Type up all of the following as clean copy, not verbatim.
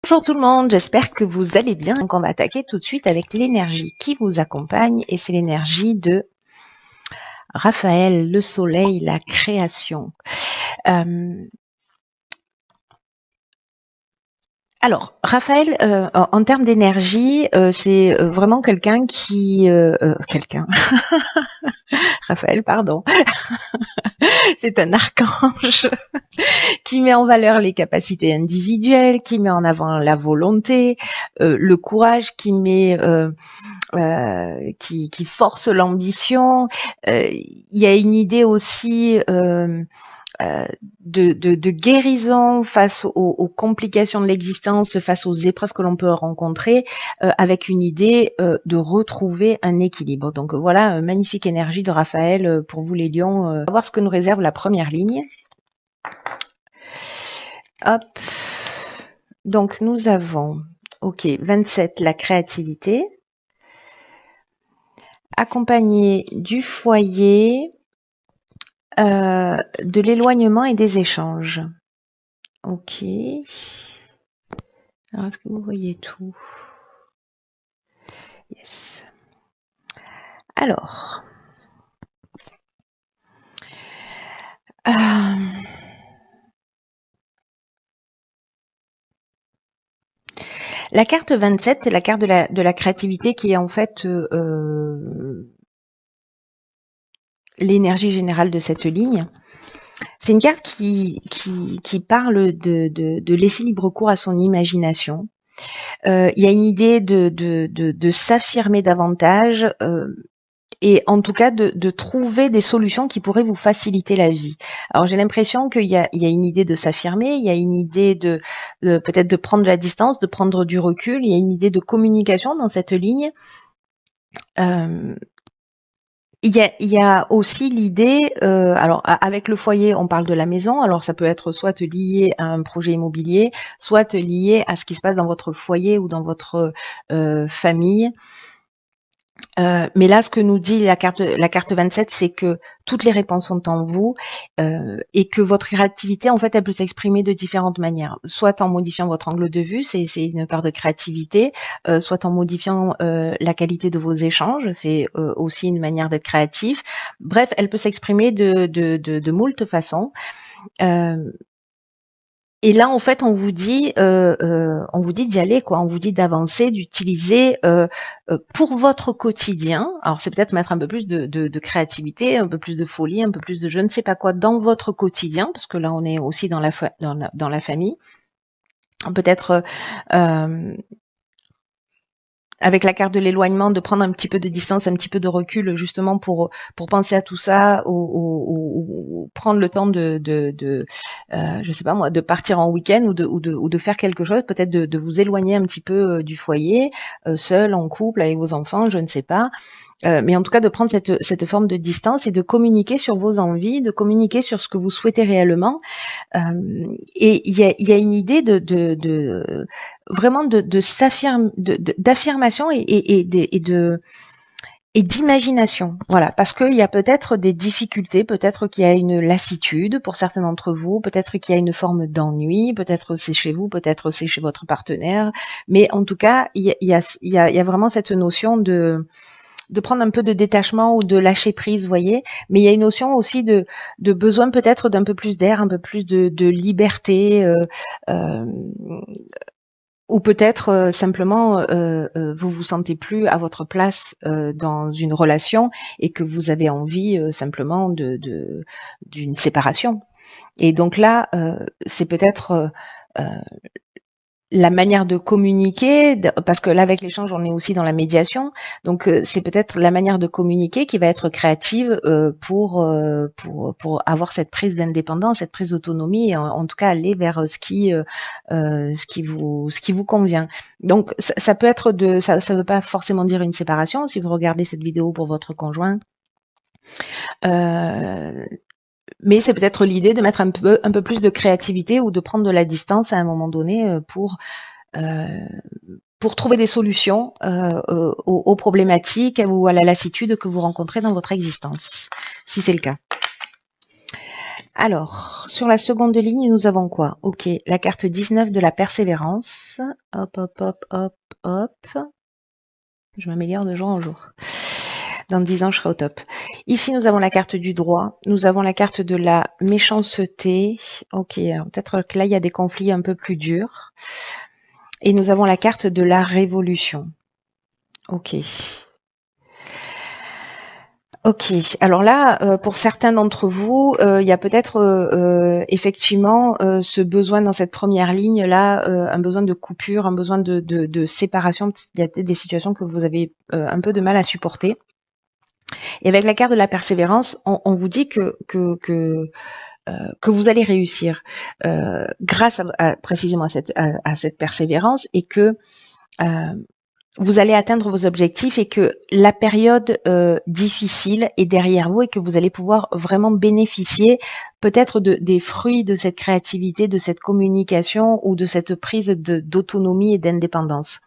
Bonjour tout le monde, j'espère que vous allez bien. Donc on va attaquer tout de suite avec l'énergie qui vous accompagne et c'est l'énergie de Raphaël, le soleil, la création. Alors, Raphaël, en termes d'énergie, c'est vraiment quelqu'un qui... Raphaël, pardon. C'est un archange qui met en valeur les capacités individuelles, qui met en avant la volonté, le courage, qui force l'ambition. Il y a une idée aussi de guérison face aux complications de l'existence, face aux épreuves que l'on peut rencontrer, avec une idée de retrouver un équilibre. Donc voilà, magnifique énergie de Raphaël pour vous les lions. On va voir ce que nous réserve la première ligne. Hop. Donc nous avons, ok, 27, la créativité, accompagné du foyer, de l'éloignement et des échanges. Ok. Alors, est-ce que vous voyez tout? Yes. Alors. La carte 27, c'est la carte de la créativité qui est en fait l'énergie générale de cette ligne. C'est une carte qui parle de laisser libre cours à son imagination. Il y a une idée de s'affirmer davantage et en tout cas de trouver des solutions qui pourraient vous faciliter la vie. Alors j'ai l'impression qu'il y a une idée de s'affirmer, il y a une idée de peut-être de prendre de la distance, de prendre du recul, il y a une idée de communication dans cette ligne. Il y a aussi l'idée, alors avec le foyer, on parle de la maison, alors ça peut être soit lié à un projet immobilier, soit lié à ce qui se passe dans votre foyer ou dans votre famille. Mais là, ce que nous dit la carte 27, c'est que toutes les réponses sont en vous et que votre créativité, en fait, elle peut s'exprimer de différentes manières. Soit en modifiant votre angle de vue, c'est une part de créativité, soit en modifiant la qualité de vos échanges, c'est aussi une manière d'être créatif. Bref, elle peut s'exprimer de moult façons. Et là, en fait, on vous dit d'y aller, quoi. On vous dit d'avancer, d'utiliser pour votre quotidien. Alors, c'est peut-être mettre un peu plus de créativité, un peu plus de folie, un peu plus de je ne sais pas quoi dans votre quotidien, parce que là, on est aussi dans la famille. Peut-être avec la carte de l'éloignement, de prendre un petit peu de distance, un petit peu de recul, justement pour penser à tout ça, ou prendre le temps je sais pas moi, de partir en week-end ou de faire quelque chose, peut-être de vous éloigner un petit peu du foyer, seul, en couple, avec vos enfants, je ne sais pas. Mais en tout cas, de prendre cette forme de distance et de communiquer sur vos envies, de communiquer sur ce que vous souhaitez réellement. Et il y a une idée vraiment d'affirmation et d'imagination. Voilà, parce qu'il y a peut-être des difficultés, peut-être qu'il y a une lassitude pour certains d'entre vous, peut-être qu'il y a une forme d'ennui, peut-être c'est chez vous, peut-être c'est chez votre partenaire, mais en tout cas, il y a vraiment cette notion de prendre un peu de détachement ou de lâcher prise, vous voyez. Mais il y a une notion aussi de besoin peut-être d'un peu plus d'air, un peu plus de liberté, ou peut-être simplement vous vous sentez plus à votre place dans une relation et que vous avez envie simplement d'une séparation. Et donc là, c'est peut-être la manière de communiquer, parce que là, avec l'échange, on est aussi dans la médiation. Donc, c'est peut-être la manière de communiquer qui va être créative pour avoir cette prise d'indépendance, cette prise d'autonomie, et en tout cas aller vers ce qui vous convient. Donc, ça peut être ça veut pas forcément dire une séparation. Si vous regardez cette vidéo pour votre conjoint, mais c'est peut-être l'idée de mettre un peu plus de créativité ou de prendre de la distance à un moment donné pour trouver des solutions aux problématiques ou à la lassitude que vous rencontrez dans votre existence, si c'est le cas. Alors, sur la seconde ligne, nous avons quoi? Ok, la carte 19 de la persévérance. Hop, hop, hop, hop, hop. Je m'améliore de jour en jour. Dans 10 ans, je serai au top. Ici, nous avons la carte du droit. Nous avons la carte de la méchanceté. Ok, alors peut-être que là, il y a des conflits un peu plus durs. Et nous avons la carte de la révolution. Ok. Ok, alors là, pour certains d'entre vous, il y a peut-être effectivement ce besoin dans cette première ligne là, un besoin de coupure, un besoin de séparation. Il y a peut-être des situations que vous avez un peu de mal à supporter. Et avec la carte de la persévérance, on vous dit que vous allez réussir grâce précisément à cette persévérance et que vous allez atteindre vos objectifs et que la période difficile est derrière vous et que vous allez pouvoir vraiment bénéficier peut-être des fruits de cette créativité, de cette communication ou de cette prise d'autonomie et d'indépendance.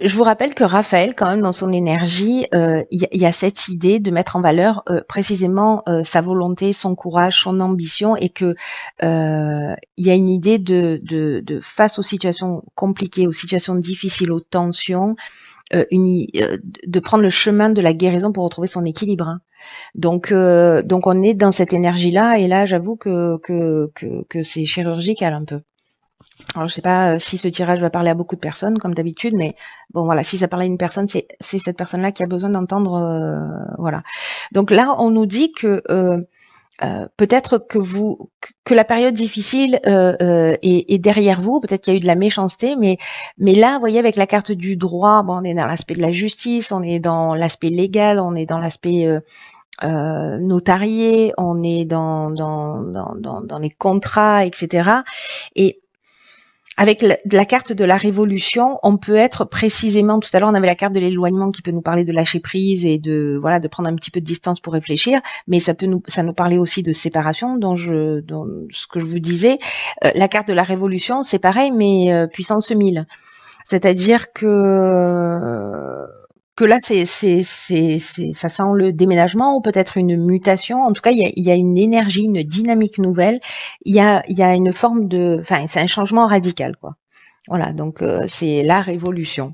Je vous rappelle que Raphaël, quand même, dans son énergie, il y a cette idée de mettre en valeur précisément sa volonté, son courage, son ambition, et que il y a une idée de face aux situations compliquées, aux situations difficiles, aux tensions, de prendre le chemin de la guérison pour retrouver son équilibre. Hein. Donc on est dans cette énergie-là, et là, j'avoue que c'est chirurgical un peu. Alors, je sais pas si ce tirage va parler à beaucoup de personnes, comme d'habitude, mais bon, voilà, si ça parle à une personne, c'est cette personne-là qui a besoin d'entendre, voilà. Donc là, on nous dit que peut-être que la période difficile est derrière vous, peut-être qu'il y a eu de la méchanceté, mais là, vous voyez, avec la carte du droit, bon, on est dans l'aspect de la justice, on est dans l'aspect légal, on est dans l'aspect notarié, on est dans les contrats, etc. Et avec la carte de la révolution, on peut être précisément, tout à l'heure on avait la carte de l'éloignement qui peut nous parler de lâcher prise et de prendre un petit peu de distance pour réfléchir, mais ça nous parlait aussi de séparation, dont ce que je vous disais. La carte de la révolution, c'est pareil, mais puissance 1000. C'est-à-dire que là, ça sent le déménagement ou peut-être une mutation. En tout cas, il y a une énergie, une dynamique nouvelle. Il y a une forme c'est un changement radical, quoi. Voilà, donc c'est la révolution.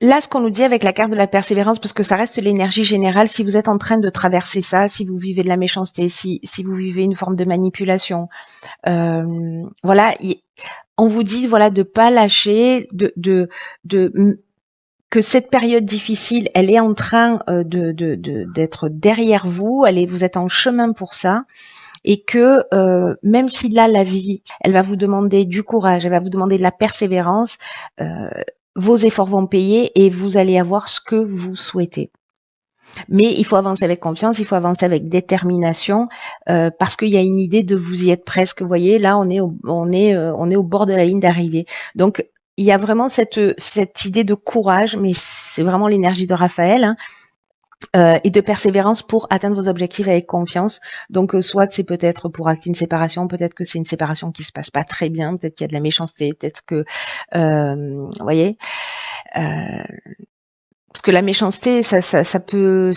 Là, ce qu'on nous dit avec la carte de la persévérance, parce que ça reste l'énergie générale, si vous êtes en train de traverser ça, si vous vivez de la méchanceté, si vous vivez une forme de manipulation, voilà, on vous dit de pas lâcher, que cette période difficile, elle est en train d'être derrière vous, vous êtes en chemin pour ça, et que même si là la vie, elle va vous demander du courage, elle va vous demander de la persévérance, vos efforts vont payer et vous allez avoir ce que vous souhaitez. Mais il faut avancer avec confiance, il faut avancer avec détermination, parce qu'il y a une idée de vous y être presque. Vous voyez, là, on est au bord de la ligne d'arrivée. Donc, il y a vraiment cette idée de courage, mais c'est vraiment l'énergie de Raphaël, hein, et de persévérance pour atteindre vos objectifs avec confiance. Donc, soit c'est peut-être pour acter une séparation, peut-être que c'est une séparation qui se passe pas très bien, peut-être qu'il y a de la méchanceté, peut-être que, vous voyez. Parce que la méchanceté, ça peut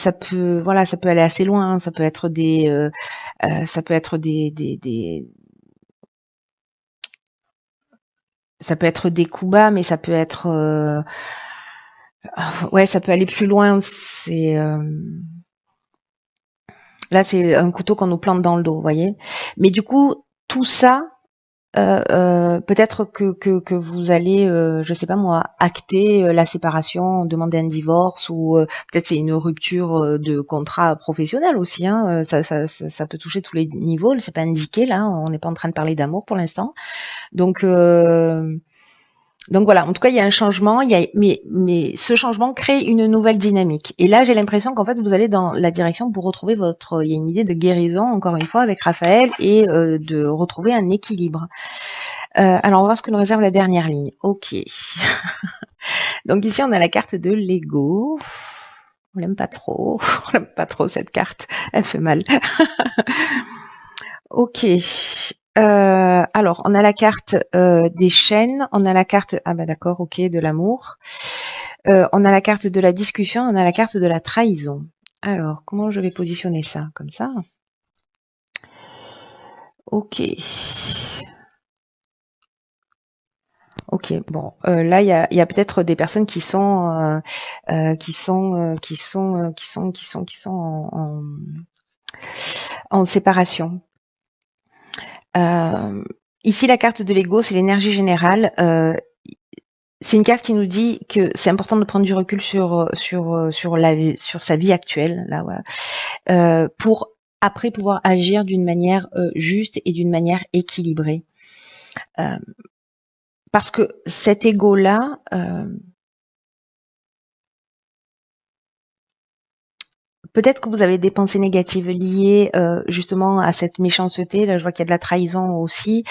aller assez loin. Hein. Ça peut être des ça peut être des coups bas, mais ça peut être, ouais, ça peut aller plus loin. Là, c'est un couteau qu'on nous plante dans le dos, vous voyez. Mais du coup, tout ça. Peut-être que vous allez, je sais pas moi, acter la séparation, demander un divorce ou peut-être c'est une rupture de contrat professionnel aussi. Hein, ça peut toucher tous les niveaux. C'est pas indiqué là. On n'est pas en train de parler d'amour pour l'instant. Donc voilà, en tout cas, il y a un changement, mais ce changement crée une nouvelle dynamique. Et là, j'ai l'impression qu'en fait, vous allez dans la direction pour retrouver il y a une idée de guérison, encore une fois, avec Raphaël, et de retrouver un équilibre. Alors, on va voir ce que nous réserve la dernière ligne. Ok. Donc ici, on a la carte de l'ego. On l'aime pas trop. On l'aime pas trop, cette carte. Elle fait mal. Ok. Alors, on a la carte des chaînes, on a la carte, ah bah d'accord, ok, de l'amour, on a la carte de la discussion, on a la carte de la trahison. Alors, comment je vais positionner ça? Comme ça? Ok. Ok, bon, là il y a peut-être des personnes qui sont en séparation. Ici, la carte de l'ego, c'est l'énergie générale. C'est une carte qui nous dit que c'est important de prendre du recul sur sa vie actuelle, là, voilà, pour après pouvoir agir d'une manière juste et d'une manière équilibrée. Parce que cet ego-là, peut-être que vous avez des pensées négatives liées justement à cette méchanceté. Là, je vois qu'il y a de la trahison aussi.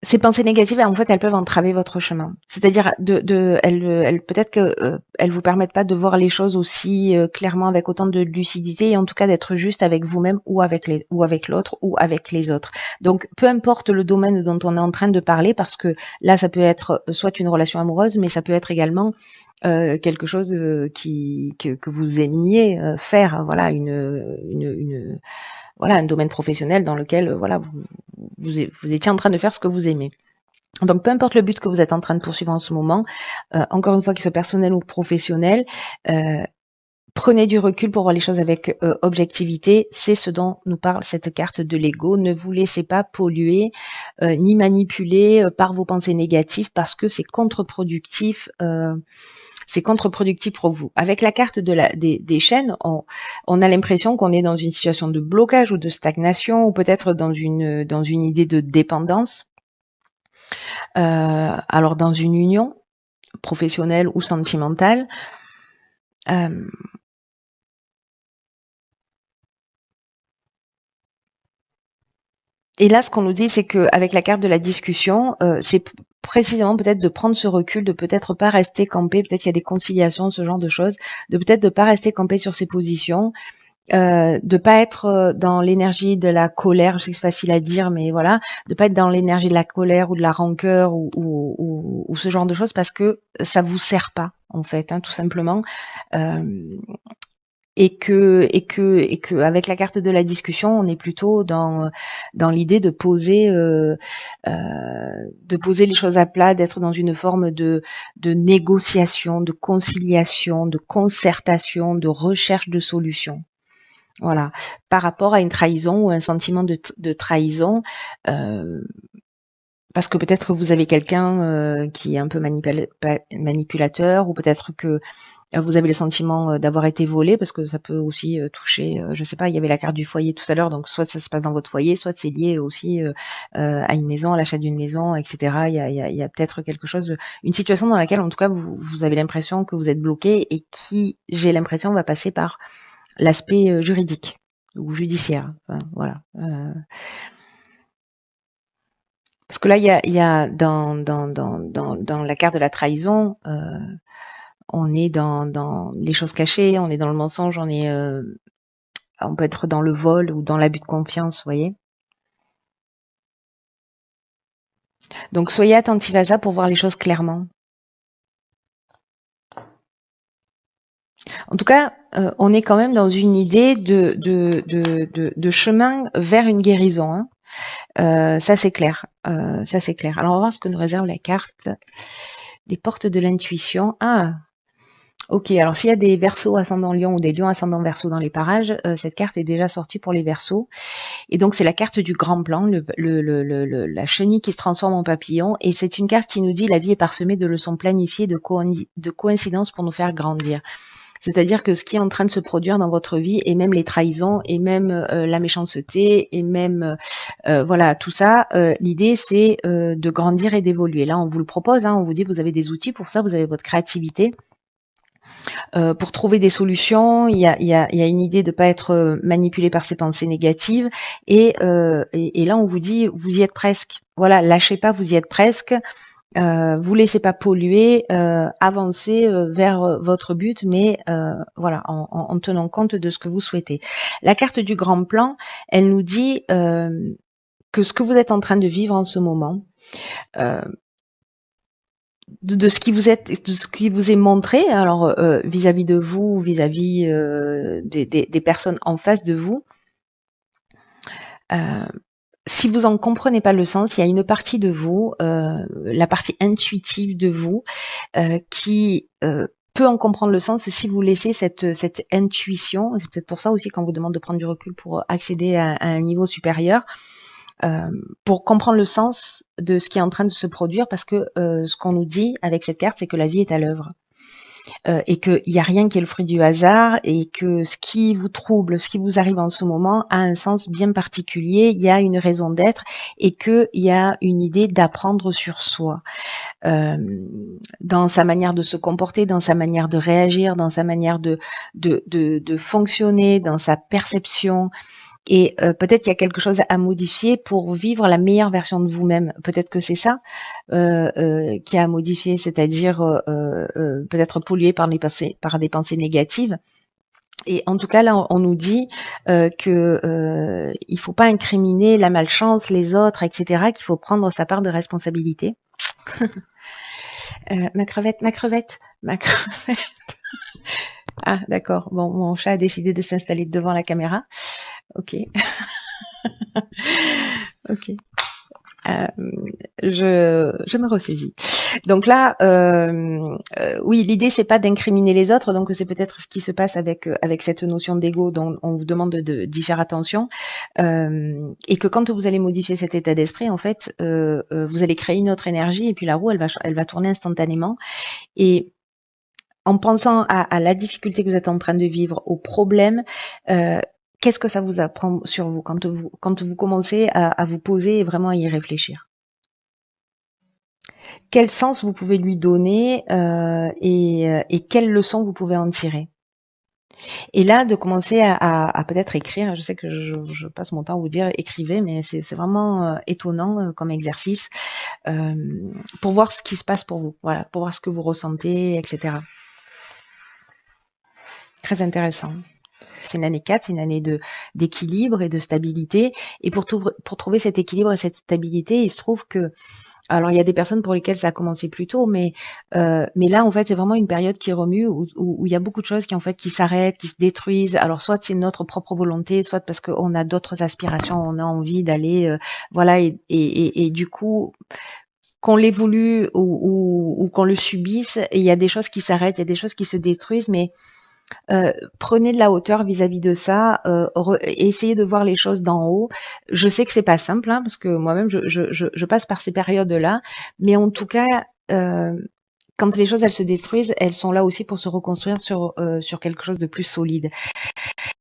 Ces pensées négatives, en fait, elles peuvent entraver votre chemin. C'est-à-dire, elles peut-être que elles vous permettent pas de voir les choses aussi clairement avec autant de lucidité et en tout cas d'être juste avec vous-même ou avec l'autre ou avec les autres. Donc, peu importe le domaine dont on est en train de parler, parce que là, ça peut être soit une relation amoureuse, mais ça peut être également quelque chose que vous aimiez faire. Voilà, voilà, un domaine professionnel dans lequel voilà vous étiez en train de faire ce que vous aimez. Donc, peu importe le but que vous êtes en train de poursuivre en ce moment, encore une fois, qu'il soit personnel ou professionnel, prenez du recul pour voir les choses avec objectivité. C'est ce dont nous parle cette carte de l'ego. Ne vous laissez pas polluer ni manipuler par vos pensées négatives parce que c'est contre-productif. C'est contre-productif pour vous. Avec la carte des chaînes, on a l'impression qu'on est dans une situation de blocage ou de stagnation ou peut-être dans une idée de dépendance. Alors dans une union professionnelle ou sentimentale, et là, ce qu'on nous dit, c'est qu'avec la carte de la discussion, c'est précisément peut-être de prendre ce recul, de peut-être pas rester campé, peut-être qu'il y a des conciliations, ce genre de choses, de peut-être de pas rester campé sur ses positions, de pas être dans l'énergie de la colère, je sais que c'est facile à dire, mais voilà, de pas être dans l'énergie de la colère ou de la rancœur ou ce genre de choses parce que ça vous sert pas en fait, hein, tout simplement. Et que avec la carte de la discussion, on est plutôt dans l'idée de poser les choses à plat, d'être dans une forme de négociation, de conciliation, de concertation, de recherche de solutions. Voilà, par rapport à une trahison ou un sentiment de trahison, parce que peut-être vous avez quelqu'un qui est un peu manipulateur, ou peut-être que vous avez le sentiment d'avoir été volé, parce que ça peut aussi toucher, je sais pas, il y avait la carte du foyer tout à l'heure, donc soit ça se passe dans votre foyer, soit c'est lié aussi à une maison, à l'achat d'une maison, etc. Il y a peut-être quelque chose, une situation dans laquelle en tout cas vous avez l'impression que vous êtes bloqué et qui, j'ai l'impression, va passer par l'aspect juridique ou judiciaire. Enfin, voilà. Parce que là, il y a dans la carte de la trahison, on est dans les choses cachées, on est dans le mensonge, on peut être dans le vol ou dans l'abus de confiance, vous voyez. Donc soyez attentifs à ça pour voir les choses clairement. En tout cas, on est quand même dans une idée de chemin vers une guérison. Hein. Ça c'est clair. Ça c'est clair. Alors on va voir ce que nous réserve la carte des portes de l'intuition. Ah, ok. Alors s'il y a des Verseaux ascendant Lion ou des Lions ascendant Verseau dans les parages, cette carte est déjà sortie pour les Verseaux. Et donc c'est la carte du grand plan, la chenille qui se transforme en papillon. Et c'est une carte qui nous dit la vie est parsemée de leçons planifiées, de coïncidences pour nous faire grandir. C'est-à-dire que ce qui est en train de se produire dans votre vie, et même les trahisons, et même la méchanceté, et même voilà tout ça, l'idée c'est de grandir et d'évoluer. Là, on vous le propose, hein, on vous dit vous avez des outils pour ça, vous avez votre créativité. Pour trouver des solutions, il y a une idée de ne pas être manipulé par ces pensées négatives. Et là, on vous dit, vous y êtes presque. Voilà, lâchez pas, vous y êtes presque. Vous laissez pas polluer, avancez vers votre but, mais voilà, en tenant compte de ce que vous souhaitez. La carte du grand plan, elle nous dit que ce que vous êtes en train de vivre en ce moment, de ce qui vous est, de ce qui vous est montré, alors vis-à-vis de vous, vis-à-vis des personnes en face de vous, si vous en comprenez pas le sens, il y a une partie de vous, la partie intuitive de vous, qui peut en comprendre le sens si vous laissez cette intuition. C'est peut-être pour ça aussi quand on vous demande de prendre du recul pour accéder à un niveau supérieur, pour comprendre le sens de ce qui est en train de se produire, parce que ce qu'on nous dit avec cette carte, c'est que la vie est à l'œuvre. Et qu'il n'y a rien qui est le fruit du hasard, et que ce qui vous trouble, ce qui vous arrive en ce moment a un sens bien particulier, il y a une raison d'être, et qu'il y a une idée d'apprendre sur soi, dans sa manière de se comporter, dans sa manière de réagir, dans sa manière de fonctionner, dans sa perception. Et peut-être qu'il y a quelque chose à modifier pour vivre la meilleure version de vous-même. Peut-être que c'est ça qui a à modifier, c'est-à-dire peut-être pollué par des pensées négatives. Et en tout cas, là, on nous dit que il faut pas incriminer la malchance, les autres, etc., qu'il faut prendre sa part de responsabilité. Ma crevette, ma crevette, ma crevette. Ah, d'accord. Bon, mon chat a décidé de s'installer devant la caméra. Ok. Ok. Je me ressaisis. Donc là, oui, l'idée c'est pas d'incriminer les autres, donc c'est peut-être ce qui se passe avec cette notion d'ego dont on vous demande d'y faire attention, et que quand vous allez modifier cet état d'esprit, en fait, vous allez créer une autre énergie, et puis la roue elle va tourner instantanément. Et en pensant à la difficulté que vous êtes en train de vivre, au problème, qu'est-ce que ça vous apprend sur vous quand vous commencez à vous poser et vraiment à y réfléchir? Quel sens vous pouvez lui donner et quelles leçons vous pouvez en tirer? Et là, de commencer à peut-être écrire. Je sais que je passe mon temps à vous dire écrivez, mais c'est vraiment étonnant comme exercice, pour voir ce qui se passe pour vous. Voilà, pour voir ce que vous ressentez, etc. Très intéressant. C'est une année 4, c'est une année d'équilibre et de stabilité. Et pour trouver cet équilibre et cette stabilité, il se trouve que, alors il y a des personnes pour lesquelles ça a commencé plus tôt, mais là en fait c'est vraiment une période qui remue, où il y a beaucoup de choses qui s'arrêtent, qui se détruisent. Alors soit c'est notre propre volonté, soit parce qu'on a d'autres aspirations, on a envie d'aller, voilà, et du coup, qu'on l'ait voulu ou qu'on le subisse, il y a des choses qui s'arrêtent, il y a des choses qui se détruisent, mais prenez de la hauteur vis-à-vis de ça, essayez de voir les choses d'en haut. Je sais que c'est pas simple, hein, parce que moi-même je passe par ces périodes-là, mais en tout cas, quand les choses elles se détruisent, elles sont là aussi pour se reconstruire sur quelque chose de plus solide.